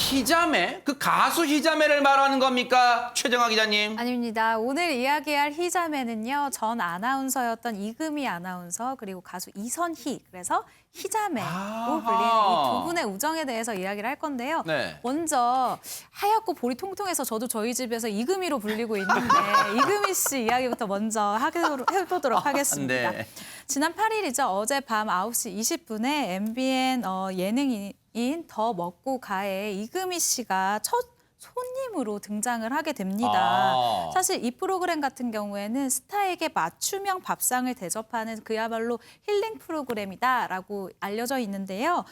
희자매? 그 가수 희자매를 말하는 겁니까? 최정아 기자님. 아닙니다. 오늘 이야기할 희자매는요. 전 아나운서였던 이금희 아나운서 그리고 가수 이선희 그래서 희자매로 불리는 이 두 분의 우정에 대해서 이야기를 할 건데요. 네. 먼저 하얗고 볼이 통통해서 저도 저희 집에서 이금희로 불리고 있는데 이금희 씨 이야기부터 먼저 해보도록 하겠습니다. 네. 지난 8일이죠. 어젯밤 9시 20분에 MBN 예능인 더 먹고 가에 이금희 씨가 첫 손님으로 등장을 하게 됩니다. 사실 이 프로그램 같은 경우에는 스타에게 맞춤형 밥상을 대접하는 그야말로 힐링 프로그램이다라고 알려져 있는데요.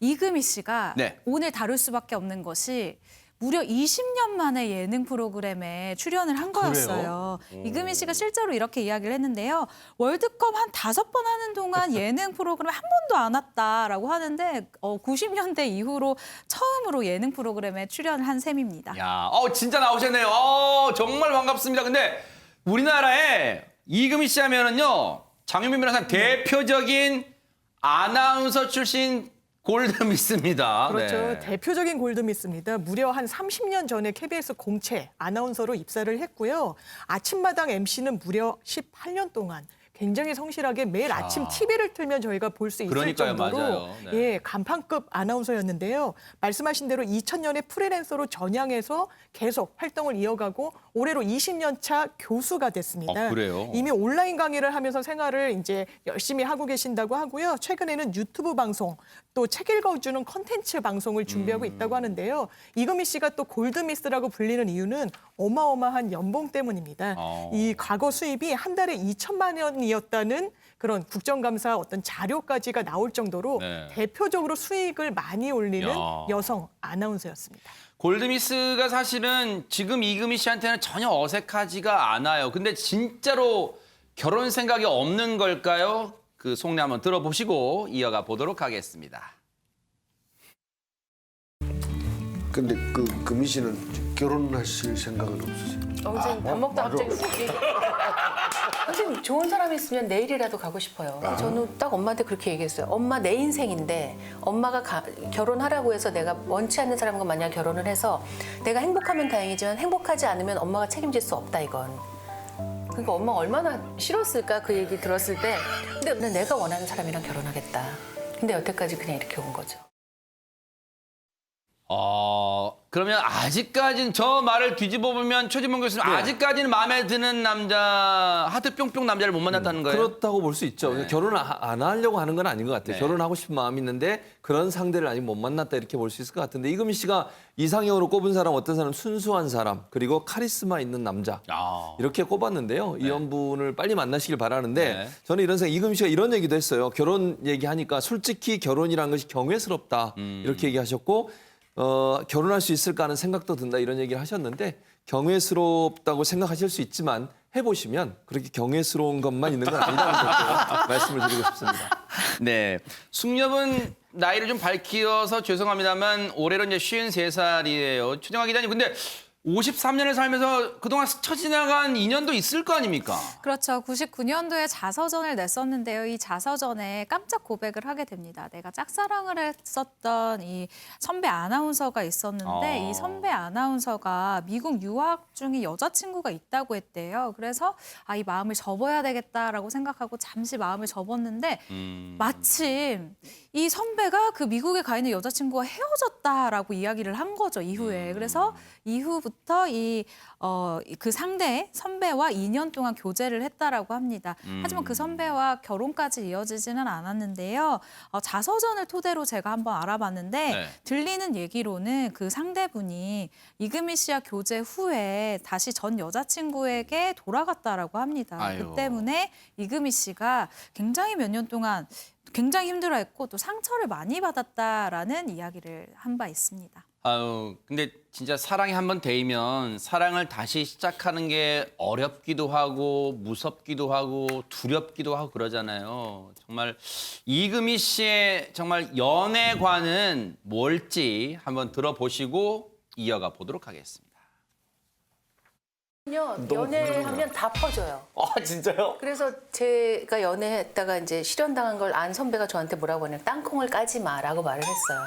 이금희 씨가 네. 오늘 다룰 수밖에 없는 것이 무려 20년 만에 예능 프로그램에 출연을 한 거였어요. 이금희 씨가 실제로 이렇게 이야기를 했는데요. 월드컵 한 5번 하는 동안 예능 프로그램에 한 번도 안 왔다라고 하는데 90년대 이후로 처음으로 예능 프로그램에 출연을 한 셈입니다. 야, 진짜 나오셨네요. 정말 반갑습니다. 근데 우리나라에 이금희 씨 하면은요, 장윤민 변호사 대표적인 아나운서 출신 골드미스입니다. 그렇죠. 네. 대표적인 골드미스입니다. 무려 한 30년 전에 KBS 공채 아나운서로 입사를 했고요. 아침마당 MC는 무려 18년 동안 굉장히 성실하게 매일 아침 TV를 틀면 저희가 볼 수 있을 그러니까요, 정도로 맞아요. 네. 예, 간판급 아나운서였는데요. 말씀하신 대로 2000년에 프리랜서로 전향해서 계속 활동을 이어가고 올해로 20년 차 교수가 됐습니다. 그래요? 이미 온라인 강의를 하면서 생활을 이제 열심히 하고 계신다고 하고요. 최근에는 유튜브 방송 또 책 읽어주는 컨텐츠 방송을 준비하고 있다고 하는데요. 이금희 씨가 또 골드미스라고 불리는 이유는 어마어마한 연봉 때문입니다. 이 과거 수입이 한 달에 2천만 원이었다는 그런 국정감사 어떤 자료까지가 나올 정도로 네. 대표적으로 수익을 많이 올리는 야. 여성 아나운서였습니다. 골드미스가 사실은 지금 이금희 씨한테는 전혀 어색하지가 않아요. 근데 진짜로 결혼 생각이 없는 걸까요? 그 속내 한번 들어보시고 이어가 보도록 하겠습니다. 근데 그 금희 씨는 결혼하실 생각은 없으세요? 선생님 밥 먹다 갑자기 훅 얘기. 선생님 좋은 사람 있으면 내일이라도 가고 싶어요. 저는 딱 엄마한테 그렇게 얘기했어요. 엄마 내 인생인데 엄마가 결혼하라고 해서 내가 원치 않는 사람과 만약 결혼을 해서 내가 행복하면 다행이지만 행복하지 않으면 엄마가 책임질 수 없다 이건. 그러니까 엄마가 얼마나 싫었을까 그 얘기 들었을 때. 근데 내가 원하는 사람이랑 결혼하겠다. 근데 여태까지 그냥 이렇게 온 거죠. 그러면 아직까지는 저 말을 뒤집어 보면 최진봉 교수님 아직까지는 마음에 드는 남자 하트 뿅뿅 남자를 못 만났다는 거예요? 그렇다고 볼 수 있죠. 네. 결혼 안 하려고 하는 건 아닌 것 같아요. 네. 결혼하고 싶은 마음이 있는데 그런 상대를 아직 못 만났다 이렇게 볼 수 있을 것 같은데 이금희 씨가 이상형으로 꼽은 사람 어떤 사람 순수한 사람 그리고 카리스마 있는 남자 이렇게 꼽았는데요. 이 연분을 빨리 만나시길 바라는데 네. 저는 이런 생각 이금희 씨가 이런 얘기도 했어요. 결혼 얘기하니까 솔직히 결혼이라는 것이 경외스럽다 이렇게 얘기하셨고 결혼할 수 있을까 하는 생각도 든다 이런 얘기를 하셨는데 경외스럽다고 생각하실 수 있지만 해보시면 그렇게 경외스러운 것만 있는 건 아니라는 것도 말씀을 드리고 싶습니다. 네. 숙녀분 나이를 좀 밝혀서 죄송합니다만 올해로 이제 53살이에요. 최정아 기자님 근데 53년을 살면서 그동안 스쳐 지나간 인연도 있을 거 아닙니까? 그렇죠. 99년도에 자서전을 냈었는데요. 이 자서전에 깜짝 고백을 하게 됩니다. 내가 짝사랑을 했었던 이 선배 아나운서가 있었는데 이 선배 아나운서가 미국 유학 중에 여자친구가 있다고 했대요. 그래서 이 마음을 접어야 되겠다라고 생각하고 잠시 마음을 접었는데 마침 이 선배가 그 미국에 가 있는 여자친구와 헤어졌다라고 이야기를 한 거죠. 이후에. 그래서 이후부터 그 상대 선배와 2년 동안 교제를 했다라고 합니다. 하지만 그 선배와 결혼까지 이어지지는 않았는데요. 자서전을 토대로 제가 한번 알아봤는데 들리는 얘기로는 그 상대분이 이금희 씨와 교제 후에 다시 전 여자친구에게 돌아갔다라고 합니다. 아유. 그 때문에 이금희 씨가 굉장히 몇 년 동안 굉장히 힘들어했고 또 상처를 많이 받았다라는 이야기를 한 바 있습니다. 근데 진짜 사랑이 한번 데이면 사랑을 다시 시작하는 게 어렵기도 하고 무섭기도 하고 두렵기도 하고 그러잖아요. 정말 이금희 씨의 정말 연애관은 뭘지 한번 들어보시고 이어가 보도록 하겠습니다. 연애하면 다 퍼져요. 진짜요? 그래서 제가 연애했다가 이제 실연당한 걸 안 선배가 저한테 뭐라고 하냐면 땅콩을 까지 마라고 말을 했어요.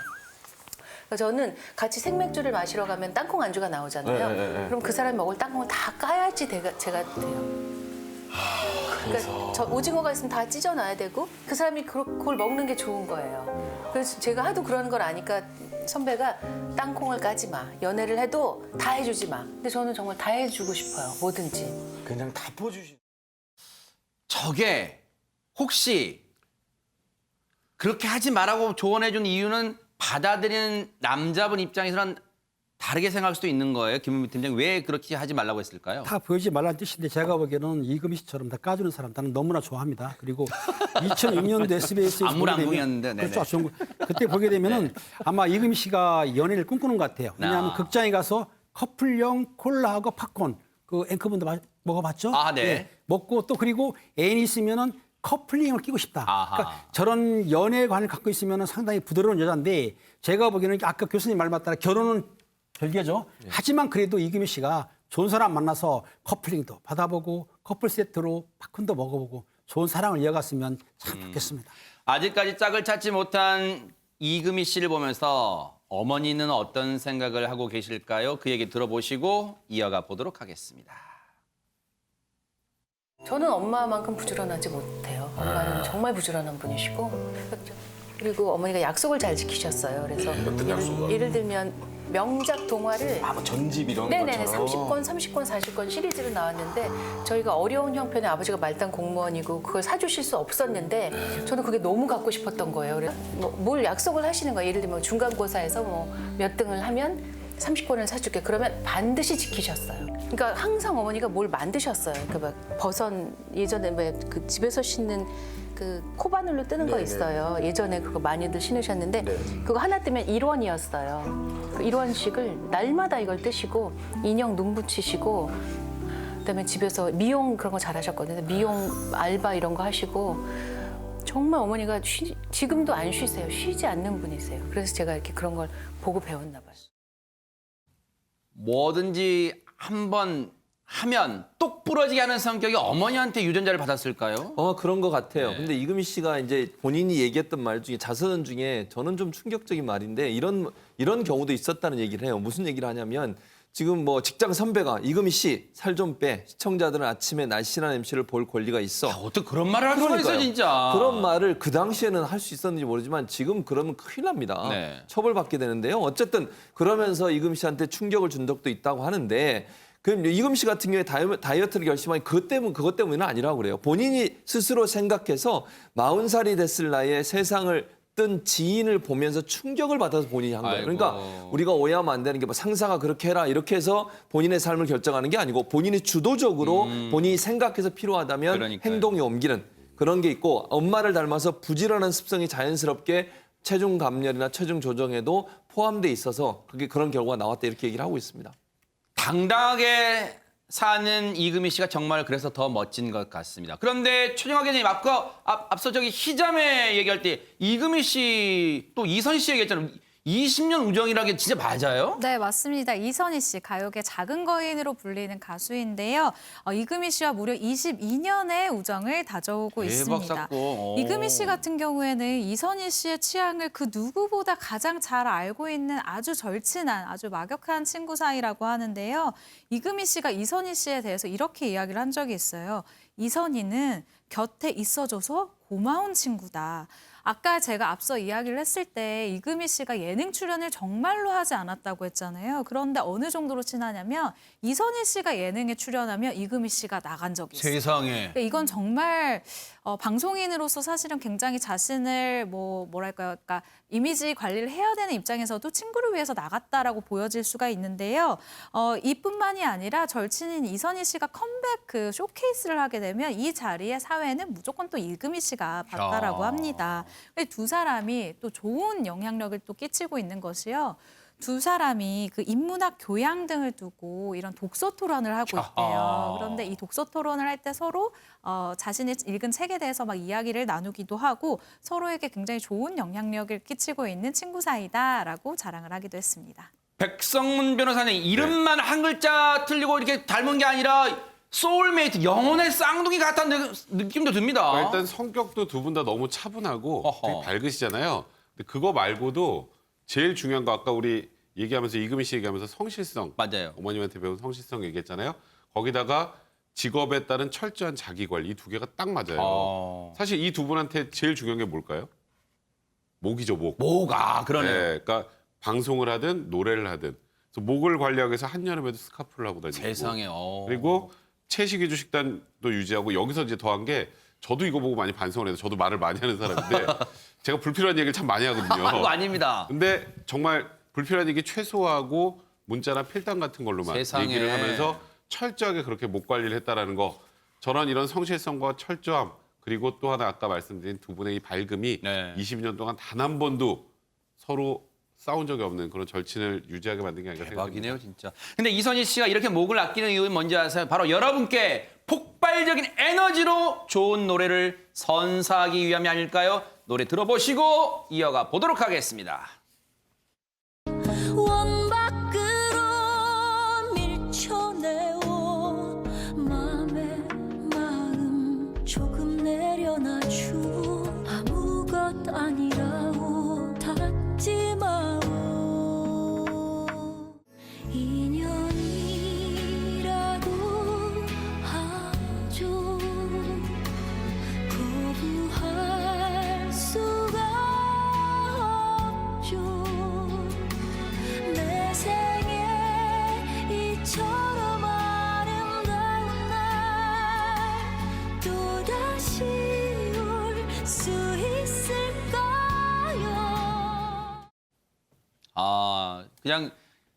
그래서 저는 같이 생맥주를 마시러 가면 땅콩 안주가 나오잖아요. 그럼 그 사람이 먹을 땅콩을 다 까야지 제가 돼요. 그러니까 저 오징어가 있으면 다 찢어놔야 되고 그 사람이 그걸 먹는 게 좋은 거예요. 그래서 제가 하도 그러는 걸 아니까 선배가 땅콩을 까지 마. 연애를 해도 다 해주지 마. 근데 저는 정말 다 해주고 싶어요. 뭐든지. 그냥 다 퍼주시. 저게 혹시 그렇게 하지 말라고 조언해 준 이유는 받아들이는 남자분 입장에서는 다르게 생각할 수도 있는 거예요. 김은미 팀장님 왜 그렇게 하지 말라고 했을까요? 다 보이지 말라는 뜻인데 제가 보기에는 이금희 씨처럼 다 까주는 사람 나는 너무나 좋아합니다. 그리고 2006년도 SBS에서 안무랑궁이었는데, 네네. 그렇죠. 좋은 거. 그때 보게 되면은 아마 이금희 씨가 연애를 꿈꾸는 것 같아요. 왜냐하면 극장에 가서 커플용 콜라하고 팝콘 그 앵커분도 먹어봤죠? 아, 네. 먹고 또 그리고 애인이 있으면은 커플링을 끼고 싶다. 아하. 그러니까 저런 연애관을 갖고 있으면은 상당히 부드러운 여자인데 제가 보기에는 아까 교수님 말 맞다라 결혼은 별개죠. 하지만 그래도 이금희 씨가 좋은 사람 만나서 커플링도 받아보고 커플 세트로 팝콘도 먹어보고 좋은 사랑을 이어갔으면 참 좋겠습니다. 아직까지 짝을 찾지 못한 이금희 씨를 보면서 어머니는 어떤 생각을 하고 계실까요? 그 얘기 들어보시고 이어가 보도록 하겠습니다. 저는 엄마만큼 부지런하지 못해요. 엄마는 정말 부지런한 분이시고 그리고 어머니가 약속을 잘 지키셨어요. 그래서 예를 들면 명작 동화를 뭐 전집 이런 네네네 것처럼 30권, 30권, 40권 시리즈로 나왔는데 저희가 어려운 형편에 아버지가 말단 공무원이고 그걸 사주실 수 없었는데 저는 그게 너무 갖고 싶었던 거예요. 그래서 뭘 약속을 하시는 거예요. 예를 들면 중간고사에서 뭐 몇 등을 하면 30권을 사줄게. 그러면 반드시 지키셨어요. 그러니까 항상 어머니가 뭘 만드셨어요. 그러니까 막 버선 예전에 왜 그 집에서 신는 그 코바늘로 뜨는 거 있어요. 예전에 그거 많이들 신으셨는데 그거 하나 뜨면 1원이었어요. 그 1원씩을 날마다 이걸 뜨시고 인형 눈 붙이시고 그다음에 집에서 미용 그런 거 잘하셨거든요. 미용 알바 이런 거 하시고 정말 어머니가 지금도 안 쉬세요. 쉬지 않는 분이세요. 그래서 제가 이렇게 그런 걸 보고 배웠나 봐요. 뭐든지 한번 하면 똑 부러지게 하는 성격이 어머니한테 유전자를 받았을까요? 그런 것 같아요. 네. 근데 이금희 씨가 이제 본인이 얘기했던 말 중에 자서전 중에 저는 좀 충격적인 말인데 이런 경우도 있었다는 얘기를 해요. 무슨 얘기를 하냐면 지금 뭐 직장 선배가 이금희 씨 살 좀 빼. 시청자들은 아침에 날씬한 MC를 볼 권리가 있어. 어떻게 그런 말을 할 수가 있어요, 진짜. 그런 말을 그 당시에는 할 수 있었는지 모르지만 지금 그러면 큰일 납니다. 네. 처벌받게 되는데요. 어쨌든 그러면서 이금희 씨한테 충격을 준 적도 있다고 하는데 그럼 이금희 씨 같은 경우에 다이어트를 결심한 그것 때문은 아니라고 그래요. 본인이 스스로 생각해서 40살이 됐을 나이에 세상을 뜬 지인을 보면서 충격을 받아서 본인이 한 거예요. 아이고. 그러니까 우리가 오해하면 안 되는 게 뭐 상사가 그렇게 해라 이렇게 해서 본인의 삶을 결정하는 게 아니고 본인이 주도적으로 본인이 생각해서 필요하다면 그러니까요. 행동에 옮기는 그런 게 있고 엄마를 닮아서 부지런한 습성이 자연스럽게 체중 감량이나 체중 조정에도 포함돼 있어서 그게 그런 결과가 나왔다 이렇게 얘기를 하고 있습니다. 당당하게 사는 이금희 씨가 정말 그래서 더 멋진 것 같습니다. 그런데 최정화 기자님 앞서 저기 희자매 얘기할 때 이금희 씨 또 이선희 씨 얘기했잖아요. 20년 우정이라는 게 진짜 맞아요? 네, 맞습니다. 이선희 씨, 가요계 작은 거인으로 불리는 가수인데요. 이금희 씨와 무려 22년의 우정을 다져오고 대박 있습니다. 사건. 이금희 씨 같은 경우에는 이선희 씨의 취향을 그 누구보다 가장 잘 알고 있는 아주 절친한, 아주 막역한 친구 사이라고 하는데요. 이금희 씨가 이선희 씨에 대해서 이렇게 이야기를 한 적이 있어요. 이선희는 곁에 있어줘서 고마운 친구다. 아까 제가 앞서 이야기를 했을 때 이금희 씨가 예능 출연을 정말로 하지 않았다고 했잖아요. 그런데 어느 정도로 친하냐면 이선희 씨가 예능에 출연하면 이금희 씨가 나간 적이 있어요. 세상에. 이건 정말 방송인으로서 사실은 굉장히 자신을 뭐랄까요, 그러니까 이미지 관리를 해야 되는 입장에서도 친구를 위해서 나갔다라고 보여질 수가 있는데요. 이뿐만이 아니라 절친인 이선희 씨가 컴백 그 쇼케이스를 하게 되면 이 자리에 사회는 무조건 또 이금희 씨가 봤다라고 합니다. 두 사람이 또 좋은 영향력을 또 끼치고 있는 것이요. 두 사람이 그 인문학 교양 등을 두고 이런 독서 토론을 하고 있대요. 그런데 이 독서 토론을 할 때 서로 자신이 읽은 책에 대해서 막 이야기를 나누기도 하고 서로에게 굉장히 좋은 영향력을 끼치고 있는 친구 사이다라고 자랑을 하기도 했습니다. 백성문 변호사님 이름만 한 글자 틀리고 이렇게 닮은 게 아니라 소울메이트, 영혼의 쌍둥이 같다는 느낌도 듭니다. 일단 성격도 두 분 다 너무 차분하고 어허. 되게 밝으시잖아요. 근데 그거 말고도 제일 중요한 거 아까 우리 얘기하면서 이금희 씨 얘기하면서 성실성. 맞아요. 어머님한테 배운 성실성 얘기했잖아요. 거기다가 직업에 따른 철저한 자기관리 이 두 개가 딱 맞아요. 사실 이 두 분한테 제일 중요한 게 뭘까요? 목이죠, 목. 뭐가 그러네요. 네, 그러니까 방송을 하든 노래를 하든 그래서 목을 관리하기 위해서 한여름에도 스카프를 하고 다니고 세상에. 그리고 채식위주 식단도 유지하고 여기서 이제 더한 게 저도 이거 보고 많이 반성을 해서 저도 말을 많이 하는 사람인데 제가 불필요한 얘기를 참 많이 하거든요. 그거 아닙니다. 근데 정말 불필요한 얘기 최소화하고 문자나 필담 같은 걸로만 세상에. 얘기를 하면서 철저하게 그렇게 목 관리를 했다라는 거 저런 이런 성실성과 철저함 그리고 또 하나 아까 말씀드린 두 분의 이 밝음이 네. 20년 동안 단 한 번도 서로 싸운 적이 없는 그런 절친을 유지하게 만든 게 아닌가 생각합니다. 대박이네요, 진짜. 근데 이선희 씨가 이렇게 목을 아끼는 이유는 뭔지 아세요? 바로 여러분께 폭발적인 에너지로 좋은 노래를 선사하기 위함이 아닐까요? 노래 들어보시고 이어가 보도록 하겠습니다. 원 밖으로 밀쳐내어 맘에 마음 조금 내려놔주고 아무것 아니라고 닫지 마오 인연이라도 하죠 거부할 수가 없죠 내 생에 이처럼 아름다운 날 또다시 올 수 있을까요? 그냥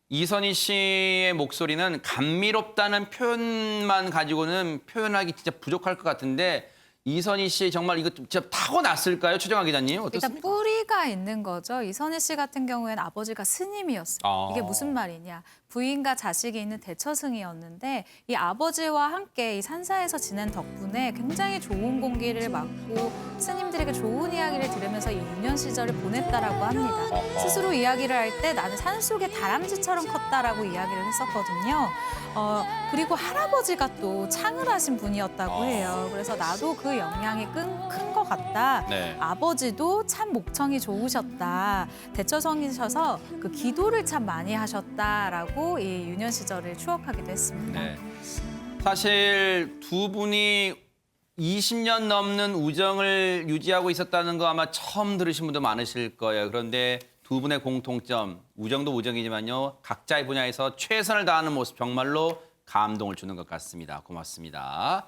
이선희 씨의 목소리는 감미롭다는 표현만 가지고는 표현하기 진짜 부족할 것 같은데 이선희 씨 정말 이거 진짜 타고났을까요? 최정아 기자님 일단 어떻습니까? 뿌리가 있는 거죠. 이선희 씨 같은 경우에는 아버지가 스님이었어요. 이게 무슨 말이냐. 부인과 자식이 있는 대처승이었는데 이 아버지와 함께 이 산사에서 지낸 덕분에 굉장히 좋은 공기를 맡고 스님들에게 좋은 이야기를 들으면서 이 유년 시절을 보냈다라고 합니다. 스스로 이야기를 할 때 나는 산속의 다람쥐처럼 컸다라고 이야기를 했었거든요. 그리고 할아버지가 또 창을 하신 분이었다고 해요. 그래서 나도 그 영향이 큰 것 같다. 네. 아버지도 참 목청이 좋으셨다. 대처성이셔서 그 기도를 참 많이 하셨다라고 이 유년 시절을 추억하기도 했습니다. 네. 사실 두 분이 20년 넘는 우정을 유지하고 있었다는 거 아마 처음 들으신 분도 많으실 거예요. 그런데 두 분의 공통점, 우정도 우정이지만요. 각자의 분야에서 최선을 다하는 모습 정말로 감동을 주는 것 같습니다. 고맙습니다.